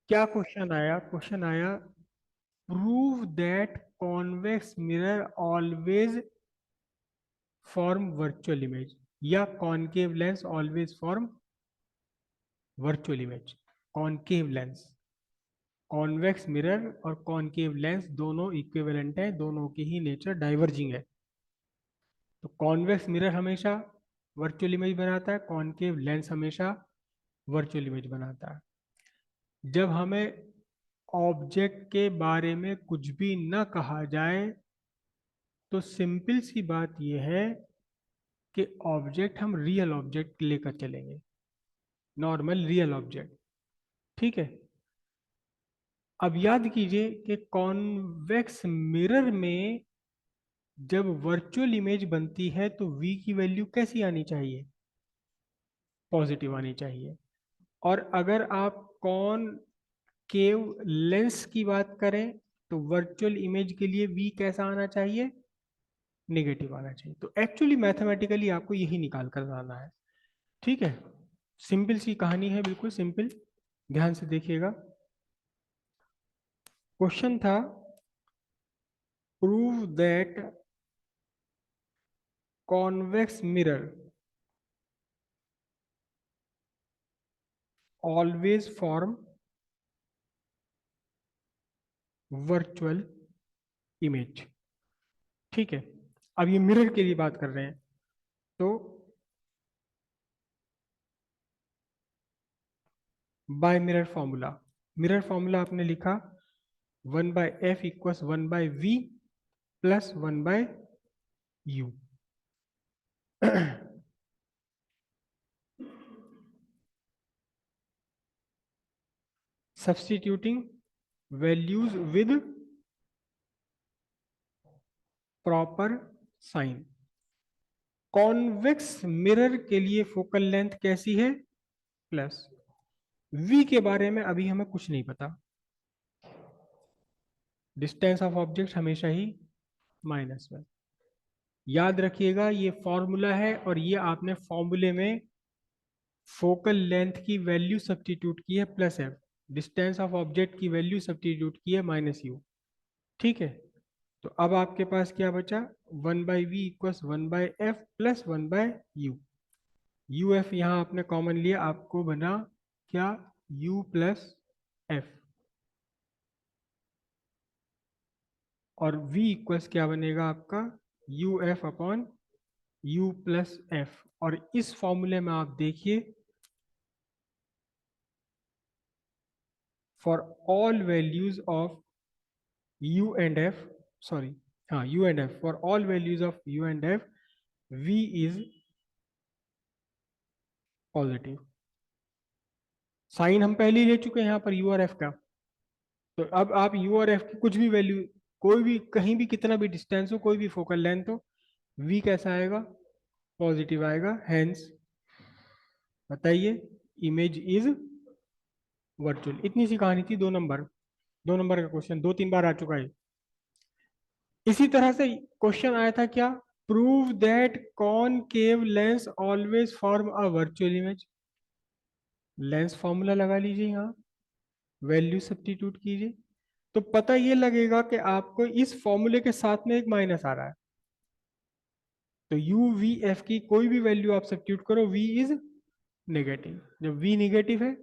क्या क्वेश्चन आया prove that convex mirror always form virtual image या concave lens always form virtual image. Concave lens, convex mirror और concave lens दोनों equivalent है, दोनों की ही नेचर डाइवर्जिंग है। तो कॉन्वेक्स मिरर हमेशा वर्चुअल इमेज बनाता है, कॉनकेव लेंस हमेशा वर्चुअल इमेज बनाता है। जब हमें ऑब्जेक्ट के बारे में कुछ भी न कहा जाए तो सिंपल सी बात यह है कि ऑब्जेक्ट हम रियल ऑब्जेक्ट लेकर चलेंगे, नॉर्मल रियल ऑब्जेक्ट। ठीक है। अब याद कीजिए कि कॉन्वेक्स मिरर में जब वर्चुअल इमेज बनती है तो v की वैल्यू कैसी आनी चाहिए? पॉजिटिव आनी चाहिए। और अगर आप कॉनकेव लेंस की बात करें तो वर्चुअल इमेज के लिए v कैसा आना चाहिए? नेगेटिव आना चाहिए। तो एक्चुअली मैथमेटिकली आपको यही निकाल कर लाना है। ठीक है, सिंपल सी कहानी है, बिल्कुल सिंपल। ध्यान से देखिएगा। क्वेश्चन था prove that convex mirror always form virtual image. ठीक है। अब ये मिरर के लिए बात कर रहे हैं तो बाय मिरर फॉर्मूला आपने लिखा 1/f = 1/v plus 1/u। Substituting values with proper sign. Convex mirror के लिए फोकल लेंथ कैसी है? प्लस। v के बारे में अभी हमें कुछ नहीं पता। डिस्टेंस ऑफ ऑब्जेक्ट हमेशा ही -1। याद रखिएगा ये फॉर्मूला है और ये आपने फॉर्मूले में फोकल लेंथ की वैल्यू सब्स्टिट्यूट की है +f, डिस्टेंस ऑफ ऑब्जेक्ट की वैल्यू सब्स्टिट्यूट की है -u। ठीक है। तो अब आपके पास क्या बचा? 1/v = 1/f plus 1/u। uf यहाँ आपने कॉमन लिया, आपको बना क्या? u plus f। और v इक्वल्स क्या बनेगा आपका? uf upon u plus f। और इस फॉर्मूले में आप देखिए for all values of u and f, sorry, हाँ u and f, for all values of u and f v is positive. Sign हम पहले ही ले चुके हैं यहाँ पर u और f का। तो अब आप u और f की कुछ भी वैल्यू, कोई भी कहीं भी कितना भी डिस्टेंस हो, कोई भी फोकल लेंथ हो, v कैसा आएगा? पॉजिटिव आएगा। हेंस बताइए इमेज इज वर्चुअल। इतनी सी कहानी थी। 2 नंबर, 2 नंबर का क्वेश्चन 2-3 बार आ चुका है। इसी तरह से क्वेश्चन आया था क्या? Prove that concave lens always form a virtual image. Lens formula लगा लीजिए, यहाँ वैल्यू सब्स्टिट्यूट कीजिए तो पता ये लगेगा कि आपको इस फॉर्मूले के साथ में एक माइनस आ रहा है। तो u v f की कोई भी वैल्यू आप सब्स्टिट्यूट करो, v इज नेगेटिव। जब v नेगेटिव है,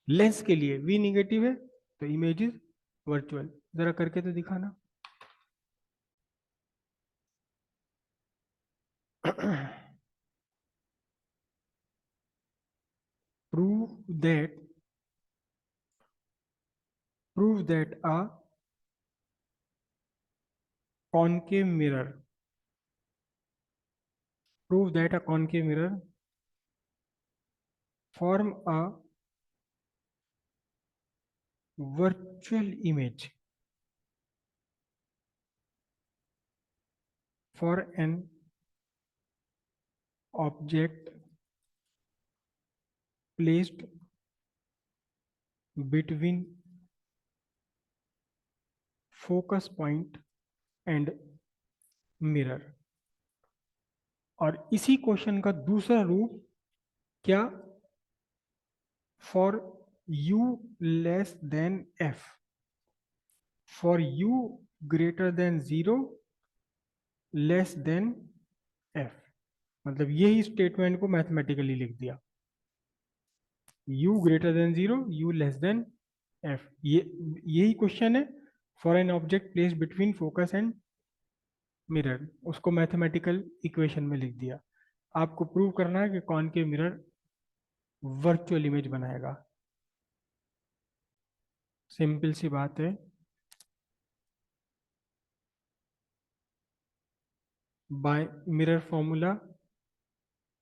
लेंस के लिए v नेगेटिव है, तो इमेज इज वर्चुअल। जरा करके तो दिखाना। prove that prove that a concave mirror prove that a concave mirror form a virtual image for an object placed between focus point and mirror। और इसी क्वेश्चन का दूसरा रूप क्या? For u less than f, for u greater than 0 less than f। मतलब यही statement को mathematically लिख दिया, u greater than 0, u less than f। ये यही क्वेश्चन है, for an object place between focus and mirror, उसको मैथमेटिकल इक्वेशन में लिख दिया। आपको प्रूव करना है कि कॉनकेव मिरर वर्चुअल इमेज बनाएगा। सिंपल सी बात है। By mirror formula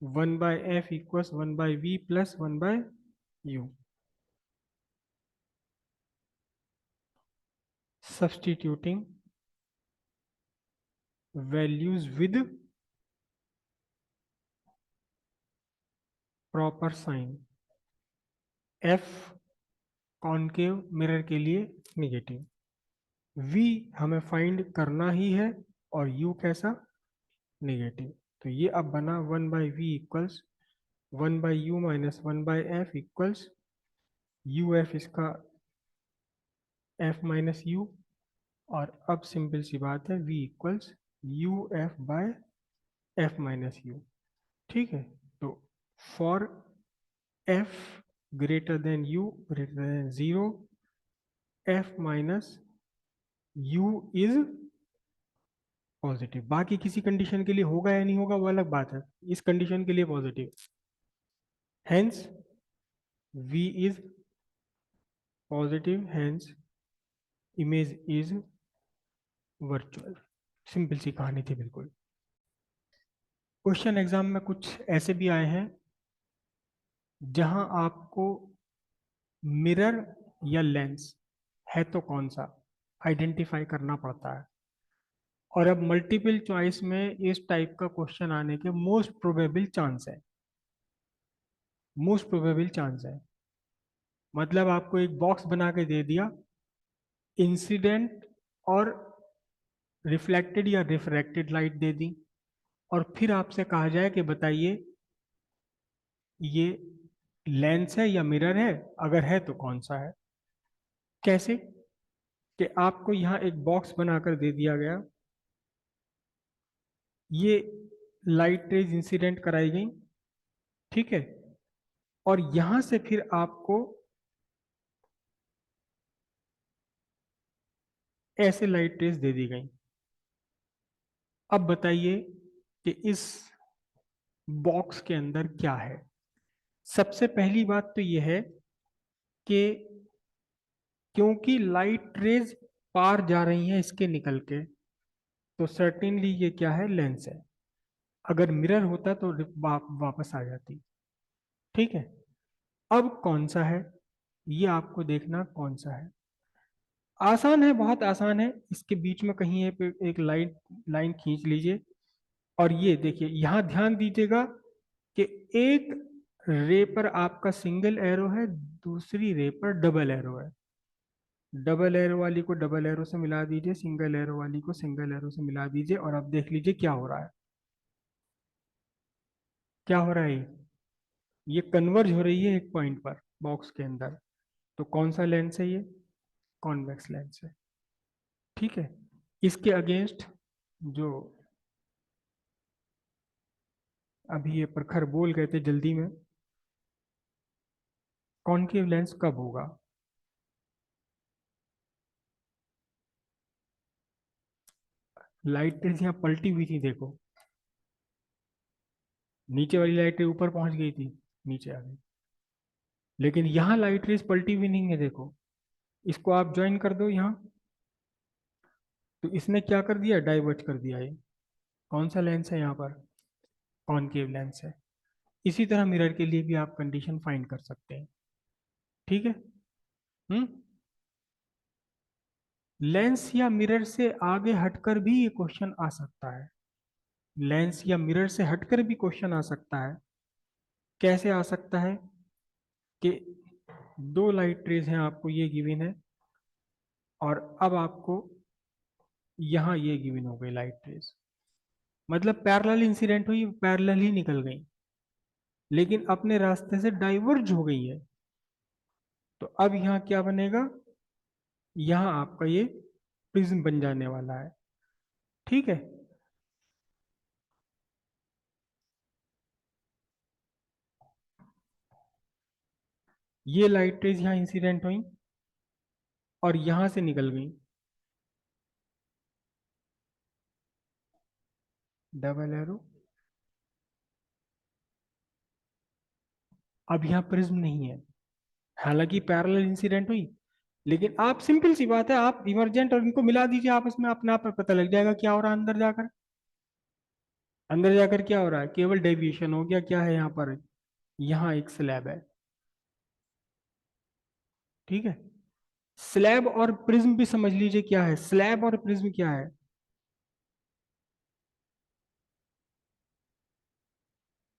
1/f equals 1/v plus 1/u। Substituting values with proper sign, f concave mirror के लिए निगेटिव, v हमें फाइंड करना ही है, और u कैसा, नेगेटिव। तो ये अब बना 1/v equals 1/u minus 1/f equals uf इसका f माइनस u, और अब सिंपल सी बात है v equals uf by f minus u। ठीक है, तो for f greater than u greater than 0, f minus u is positive. बाकी किसी कंडीशन के लिए होगा या नहीं होगा वो अलग बात है, इस कंडीशन के लिए positive, hence v is positive, hence image is virtual. Simple सी कहानी थी बिल्कुल। क्वेश्चन एग्जाम में कुछ ऐसे भी आए हैं जहां आपको मिरर या लेंस है तो कौन सा आइडेंटिफाई करना पड़ता है, और अब मल्टीपल चॉइस में इस टाइप का क्वेश्चन आने के मोस्ट प्रोबेबल चांस है। मतलब आपको एक बॉक्स बना के दे दिया, इंसिडेंट और रिफ्लेक्टेड या रिफ्रैक्टेड लाइट दे दी, और फिर आपसे कहा जाए कि बताइए ये लेंस है या मिरर है, अगर है तो कौन सा है। कैसे कि आपको यहाँ एक बॉक्स बनाकर दे दिया गया, ये लाइट रेज इंसिडेंट कराई गई, ठीक है, और यहां से फिर आपको ऐसे लाइट रेज दे दी गई। अब बताइए कि इस बॉक्स के अंदर क्या है। सबसे पहली बात तो यह है कि क्योंकि लाइट रेज पार जा रही हैं इसके निकल के, तो सर्टेनली ये क्या है, लेंस है। अगर मिरर होता तो वापस आ जाती। ठीक है, अब कौन सा है ये आपको देखना, कौन सा है। आसान है, बहुत आसान है। इसके बीच में कहीं एक लाइन लाइन खींच लीजिए, और ये देखिए यहां ध्यान दीजिएगा कि एक रे पर आपका सिंगल एरो है, दूसरी रे पर डबल एरो है। डबल एरो वाली को डबल एरो से मिला दीजिए, सिंगल एरो वाली को सिंगल एरो से मिला दीजिए, और अब देख लीजिए क्या हो रहा है। क्या हो रहा है, ये कन्वर्ज हो रही है एक पॉइंट पर बॉक्स के अंदर। तो कौन सा लेंस है ये, कॉन्वेक्स लेंस है। ठीक है, इसके अगेंस्ट जो अभी ये प्रखर बोल गए थे जल्दी में, कॉनकेव लेंस कब होगा। लाइट रेज यहाँ पलटी हुई थी देखो, नीचे वाली लाइट रेज ऊपर पहुंच गई थी, नीचे आ गई, लेकिन यहाँ लाइट रेज पलटी हुई नहीं है देखो। इसको आप ज्वाइन कर दो यहाँ, तो इसने क्या कर दिया, डाइवर्ट कर दिया। ये कौन सा लेंस है यहाँ पर, कॉनकेव लेंस है। इसी तरह मिरर के लिए भी आप कंडीशन फाइंड कर सकते हैं। ठीक है, हम्म। लेंस या मिरर से आगे हटकर भी ये क्वेश्चन आ सकता है, लेंस या मिरर से हटकर भी क्वेश्चन आ सकता है। कैसे आ सकता है कि दो लाइट रेज हैं, आपको ये गिवन है, और अब आपको यहाँ ये गिवन हो गई लाइट रेज, मतलब पैरेलल इंसिडेंट हुई, पैरेलल ही निकल गई, लेकिन अपने रास्ते से डाइवर्ज हो गई है। अब यहाँ क्या बनेगा, यहाँ आपका ये प्रिज्म बन जाने वाला है। ठीक है, ये लाइट रेज यहाँ इंसिडेंट हुई और यहां से निकल गई, डबल एरो। अब यहाँ प्रिज्म नहीं है, हालांकि पैरेलल इंसिडेंट हुई, लेकिन आप सिंपल सी बात है, आप इमरजेंट और इनको मिला दीजिए आपस में, अपने आप पता लग जाएगा क्या हो रहा है अंदर जाकर। अंदर जाकर क्या हो रहा है, केवल डेविएशन हो गया। क्या है यहाँ पर, यहाँ एक स्लैब है। ठीक है, स्लैब और प्रिज्म भी समझ लीजिए क्या है, स्लैब और प्रिज्म क्या है।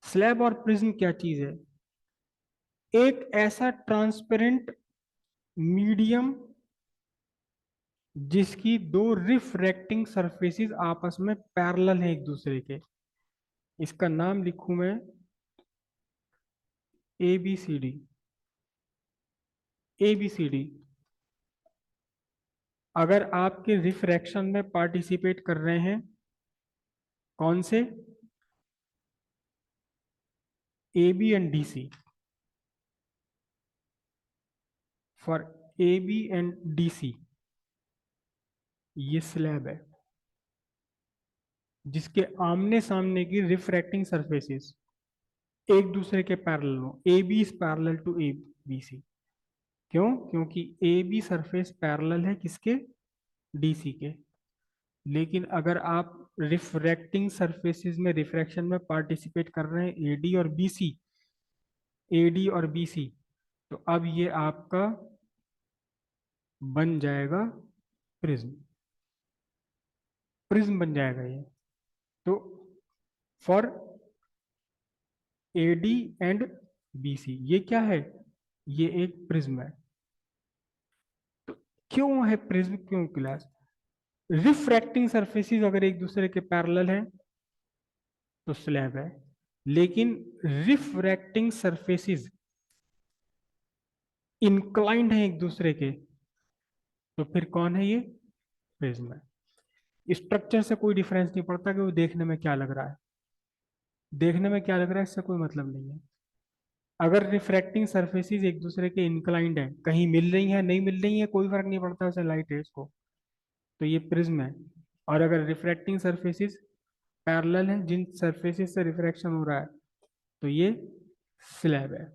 स्लैब और प्रिज्म क्या चीज है, एक ऐसा ट्रांसपेरेंट मीडियम जिसकी दो रिफ्रैक्टिंग सरफेसेस आपस में पैरेलल है एक दूसरे के। इसका नाम लिखूं मैं A B C D. A B C D, अगर आपके रिफ्रैक्शन में पार्टिसिपेट कर रहे हैं, कौन से, A B and D C, for A B and D C, ये स्लैब है जिसके आमने सामने की रिफ्रैक्टिंग सरफेसेस एक दूसरे के पैरेलल हो। A B is parallel to A B C. क्यों, क्योंकि ए बी सरफेस पैरेलल है किसके, डी सी के। लेकिन अगर आप रिफ्रैक्टिंग सरफेसेस में रिफ्रैक्शन में पार्टिसिपेट कर रहे हैं एडी और बीसी, एडी और बीसी, तो अब ये आपका बन जाएगा प्रिज्म। प्रिज्म बन जाएगा ये। तो फॉर एडी एंड बीसी ये क्या है, ये एक प्रिज्म है। तो क्यों है प्रिज्म, क्यों क्लास, रिफ्रैक्टिंग सरफेसेस अगर एक दूसरे के पैरेलल हैं तो स्लैब है, लेकिन रिफ्रैक्टिंग सरफेसेस इंक्लाइंड है एक दूसरे के, तो फिर कौन है ये, प्रिज्म है। स्ट्रक्चर से कोई डिफरेंस नहीं पड़ता कि वो देखने में क्या लग रहा है, देखने में क्या लग रहा है इससे कोई मतलब नहीं है। अगर रिफ्रैक्टिंग सरफेसेस एक दूसरे के इंक्लाइंड है, कहीं मिल रही है नहीं मिल रही है कोई फर्क नहीं पड़ता उसे लाइट रेस को, तो ये प्रिज्म है। और अगर रिफ्रैक्टिंग सरफेसेस पैरेलल है, जिन सरफेसेस से रिफ्रैक्शन हो रहा है, तो ये स्लैब है।